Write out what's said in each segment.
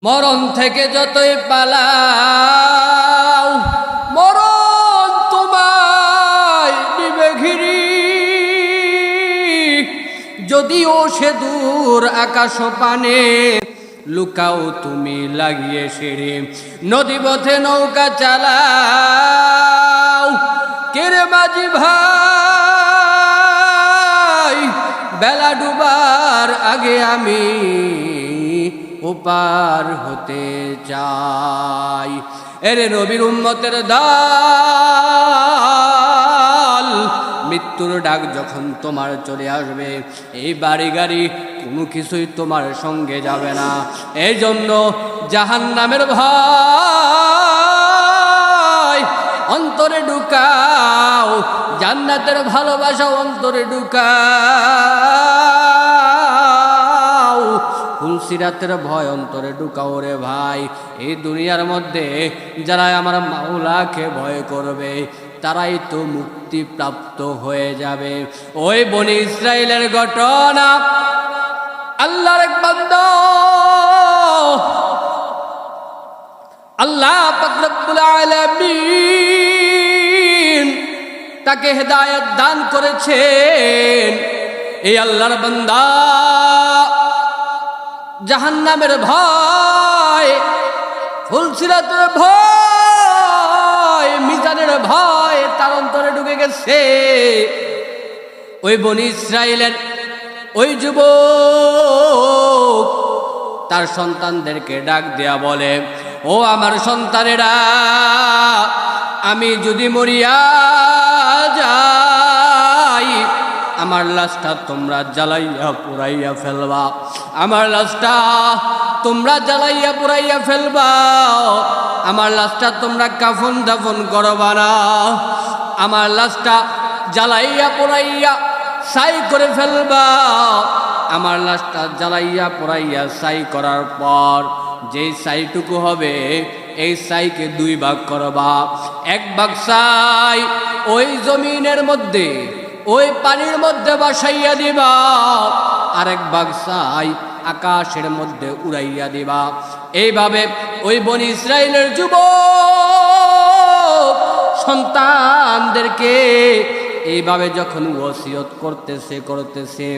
মরণ থেকে যতই পালাও মরণ তোমায় নিবে ঘিরি, যদিও সে দূর আকাশ পানে লুকাও তুমি লাগিয়ে সিঁড়ি। নদী পথে নৌকা চালাও কেরে মাঝি ভাই, বেলা ডুবার আগে আমি ওপার হতে চাই। এরে নবীর উম্মতের দল, মৃত্যুর ডাক যখন তোমার চলে আসবে, এই বাড়ি গাড়ি কোনো কিছুই তোমার সঙ্গে যাবে না। এই জন্য জাহান্নামের ভয় অন্তরে ঢুকাও, জান্নাতের ভালোবাসা অন্তরে ঢুকাও, ফুলসিরাতের ভয় অন্তরে ঢুকাও রে ভাই। এই দুনিয়ার মধ্যে যারা আমার মাওলাকে ভয় করবে তারাই তো মুক্তি প্রাপ্ত হয়ে যাবে। ওই বনি ইসরাইলের ঘটনা, আল্লাহর এক বান্দা আল্লাহ পাক রব্বুল আলামিন তাকে হেদায়েত দান করেছেন। এই আল্লাহর বান্দা জাহান্নামের ভয়, ফুলসিরাতের ভয়, মিজানের ভয় তার অন্তরে ঢুকে গেছে। ওই বনি ইসরাইলের ওই যুবক তার সন্তানদেরকে ডাক দেয়া বলে, ও আমার সন্তানেরা, আমি যদি মরিয়া যাই আমার লাশটা তোমরা জ্বালাইয়া পুরাইয়া ফেলবা, আমার লাশটা তোমরা জ্বালাইয়া পুরাইয়া ফেলবা, আমার লাশটা তোমরা কাফন দাফন করবা না, আমার লাশটা জ্বালাইয়া পুরাইয়া ছাই করে ফেলবা। আমার লাশটা জ্বালাইয়া পুরাইয়া ছাই করার পর যেই ছাইটুকু হবে এই ছাইকে দুই ভাগ করবা। এক ভাগ ছাই ওই জমিনের মধ্যে ওই পানির মধ্যে বাসাইয়া দিবা, আরেক ভাগ ছাই আকাশের মধ্যে উড়াইয়া দিবা। এইভাবে ওই বনি ইসরাইলের যুবক সন্তানদেরকে এইভাবে যখন ওসিয়ত করতেছে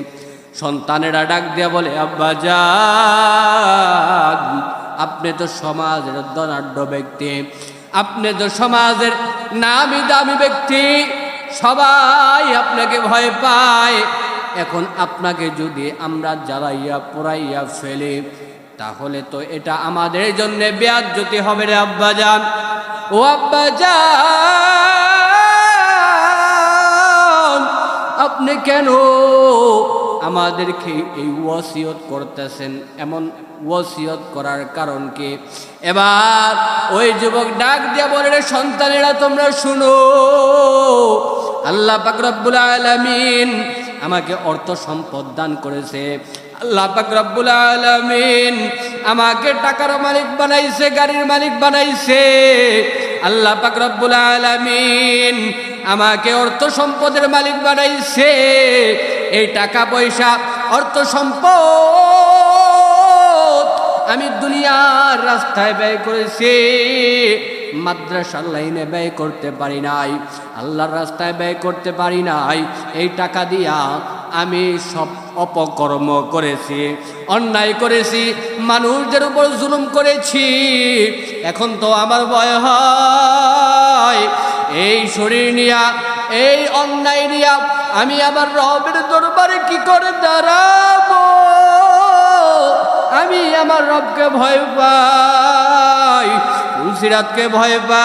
সন্তানেরা ডাক দিয়া বলে, আব্বা জান, আপনি তো সমাজের ধনাঢ্য ব্যক্তি, আপনি তো সমাজের নামি দামি ব্যক্তি, সবাই আপনাকে ভয় পায়। এখন আপনাকে যদি আমরা জ্বালাইয়া পোড়াইয়া ফেলি তাহলে তো এটা আমাদের জন্য বেয়াজ্জতি হবে রে আব্বাজান। ও আব্বাজান, আপনি কেন আমাদেরকে এই ওসিয়ত করতেছেন? এমন ওসিয়ত করার কারণ কি? এবার ওই যুবক ডাক দিয়ে বলে, রে সন্তানেরা তোমরা শুনো, আল্লাহ পাক রব্বুল আলামিন আমাকে অর্থ সম্পদ দান করেছে, আল্লাহ পাক রব্বুল আলামিন আমাকে টাকার মালিক বানাইছে, গাড়ির মালিক বানাইছে, আল্লাহ পাক রব্বুল আলামিন আমাকে অর্থ সম্পদের মালিক বানাইছে। এই টাকা পয়সা অর্থ সম্পদ আমি দুনিয়ার রাস্তায় ব্যয় করেছি, মাদ্রাসার লাইনে ব্যয় করতে পারি নাই, আল্লাহর রাস্তায় ব্যয় করতে পারি নাই। এই টাকা দিয়া আমি সব অপকর্ম করেছি, অন্যায় করেছি, মানুষদের উপর জুলুম করেছি। এখন তো আমার ভয় হয় এই শরীর নিয়া, এই অন্যায় নিয়া আমি আবার রবের দরবারে কি করে দাঁড়াবো? আমি আমার রবকে ভয় পাই, ফুলসিরাতকে ভয় পাই,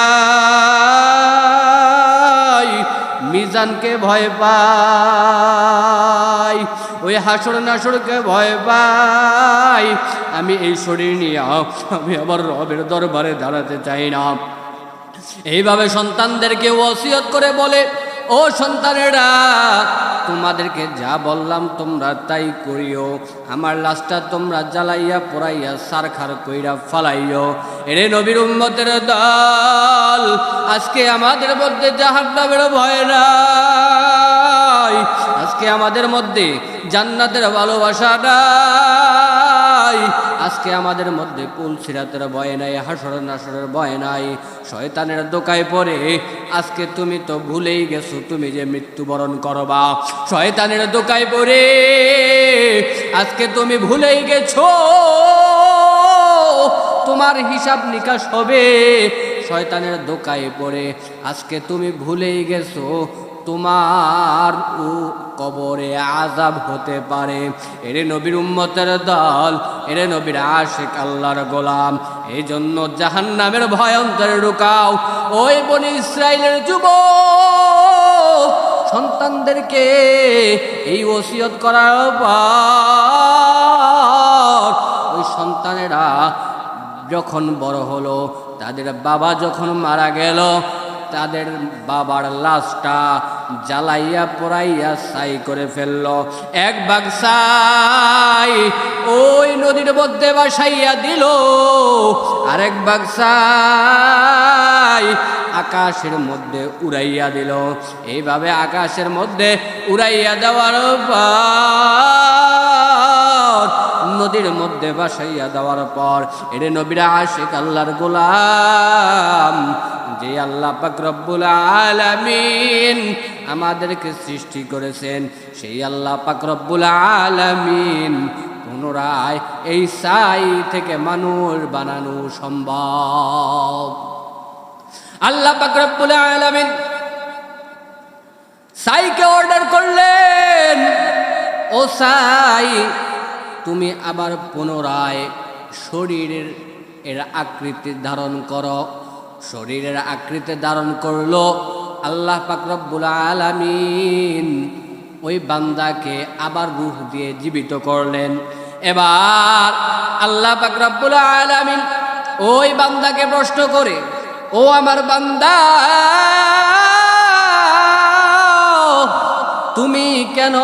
মিজানকে ভয় পাই, ওই হাসর নাসরকে ভয় পাই। আমি এই শরীর নিয়ে আমি আবার রবের দরবারে দাঁড়াতে চাই না। এইভাবে সন্তানদেরকে ওসিয়ত করে বলে, ও সন্তানেরা, তোমাদেরকে যা বললাম তোমরা তাই করিও, আমার লাশটা তোমরা জ্বালাইয়া পোড়াইয়া সারখার কইরা ফালাইও। এরে নবীর উম্মতের দল, আজকে আমাদের মধ্যে জাহান্নামের ভয় নাই, আজকে আমাদের মধ্যে জান্নাতের ভালোবাসা নাই, আজকে আমাদের মধ্যে পুল সিরাতের ভয় নাই, হাসরের নাসরের ভয় নাই, শয়তানের দোকায় পড়ে আজকে তুমি তো ভুলেই গেছো তুমি যে মৃত্যুবরণ করবা। শয়তানের দোকায় পড়ে আজকে তুমি ভুলেই গেছো তোমার হিসাব নিকাশ হবে। শয়তানের দোকায় পড়ে আজকে তুমি ভুলেই গেছো তোমার কবরে আযাব হতে পারে। এরে নবীর উম্মতের দল, এরে নবীর আশিক আল্লাহর গোলাম, এই জন্য জাহান্নামের ভয় অন্তরে ঢুকাও। ওই বনি ইসরাইলের যুবক সন্তানদেরকে এই ওসিয়ত করার পর ওই সন্তানেরা যখন বড় হলো, তাদের বাবা যখন মারা গেল, তাদের বাবার লাশটা জ্বালাইয়া পোড়াইয়া ছাই করে ফেললো। এক ভাগ ছাই ওই নদীর মধ্যে ভাসাইয়া দিল, আরেক ভাগ ছাই আকাশের মধ্যে উড়াইয়া দিল। এইভাবে আকাশের মধ্যে উড়াইয়া দেওয়ার পর, নদীর মধ্যে ভাসাইয়া দেওয়ার পর, এরে নবীর আশিক আল্লাহর গোলাম, যে আল্লাহ পাক রব্বুল আলামিন আমাদেরকে সৃষ্টি করেছেন, সেই আল্লাহ পাক রব্বুল আলামিন পুনরায় এই ছাই থেকে মানুষ বানানো সম্ভব। আল্লাহ পাক রব্বুল আলামিন ছাইকে অর্ডার করলেন, ও ছাই তুমি আবার পুনরায় শরীরের এর আকৃতি ধারণ করো। শরীরের আকৃতি ধারণ করলো। আল্লাহ পাক রব্বুল আলামিন ওই বান্দাকে আবার রূহ দিয়ে জীবিত করলেন। এবার আল্লাহ পাক রব্বুল আলামিন ওই বান্দাকে প্রশ্ন করে, ও আমার বান্দা, তুমি কেন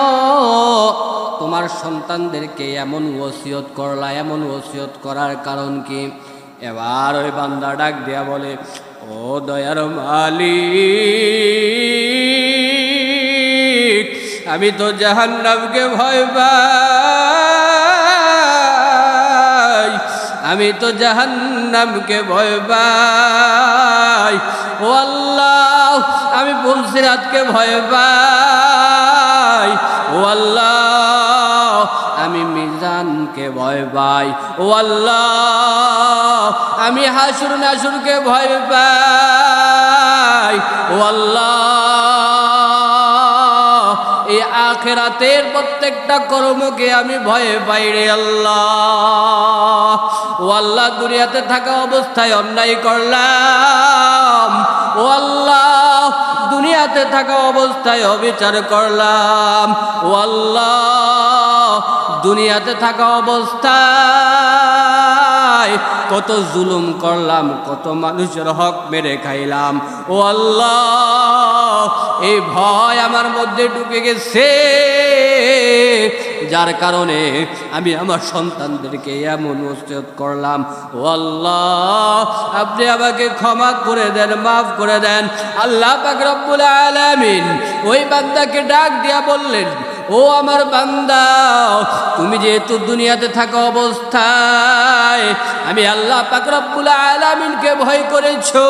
তোমার সন্তানদেরকে এমন ওসিয়ত করলা? এমন ওসিয়ত করার কারণ কি? এবার ওই বান্দা ডাক দিয়া বলে, ও দয়ার মালিক, আমি তো জাহান্নামকে ভয় পাই, আমি তো জাহান্নামকে ভয় পাই। ও আল্লাহ, আমি পুলসিরাতকে ভয় পাই। ও আল্লাহ, আমি মিজানকে ভয় পাই। ও আল্লাহ, আমি হাসুর নাসুরকে ভয় পাই। ও আল্লাহ, এই আখিরাতের প্রত্যেকটা কর্মকে আমি ভয় পাই রে আল্লাহ। ও আল্লাহ, দুনিয়াতে থাকা অবস্থায় অন্যায় করলাম। ও আল্লাহ, দুনিয়াতে থাকা অবস্থায় অবিচার করলাম। ও আল্লাহ, দুনিয়াতে থাকা অবস্থায় কত জুলুম করলাম, কত মানুষের হক মেরে খাইলাম। ও আল্লাহ, এই ভয় আমার মধ্যে ঢুকে গেছে, যার কারণে আমি আমার সন্তানদেরকে এমন ওসিয়ত করলাম। ও আল্লাহ, আপনি আমাকে ক্ষমা করে দেন, মাফ করে দেন। আল্লাহ পাক রব্বুল আলামিন ওই বান্দাকে ডাক দিয়া বললেন, ও আমার বান্দা, তুমি যেহেতু দুনিয়াতে থাকা অবস্থায় আমি আল্লাহ পাক রব্বুল আলামিনকে ভয় করেছো,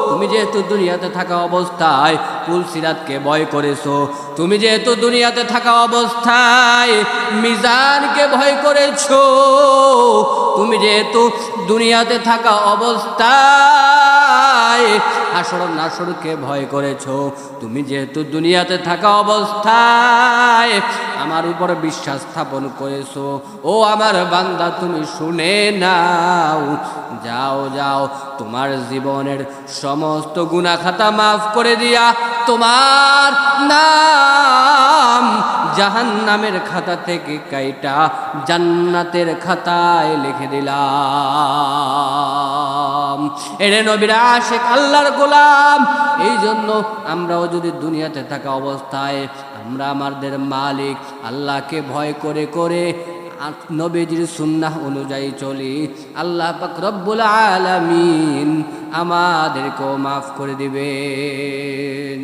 তুমি যেহেতু দুনিয়াতে থাকা অবস্থায় পুলসিরাতকে ভয় করেছো, তুমি যেহেতু দুনিয়াতে থাকা অবস্থায় মিজানকে ভয় করেছো, তুমি যেহেতু দুনিয়াতে থাকা অবস্থায় হাসর নাসরকে ভয় করেছো, তুমি যেহেতু দুনিয়াতে থাকা অবস্থায় আমার উপর বিশ্বাস স্থাপন করেছো, ও আমার বান্দা তুমি শুনে নাও, যাও যাও, তোমার জীবনের সমস্ত গুনাহ খাতা মাফ করে দিয়া তোমার নাম জাহান্নামের খাতা থেকে কাইটা জান্নাতের খাতায় লিখে দিলাম। এরে নবীর আশিক আল্লাহর গোলাম, এই জন্য আমরাও যদি দুনিয়াতে থাকা অবস্থায় আমরা আমাদের মালিক আল্লাহকে ভয় করে করে নবীজির সুন্নাহ অনুযায়ী চলি, আল্লাহ পাক রব্বুল আলামিন আমাদেরকেও মাফ করে দিবেন।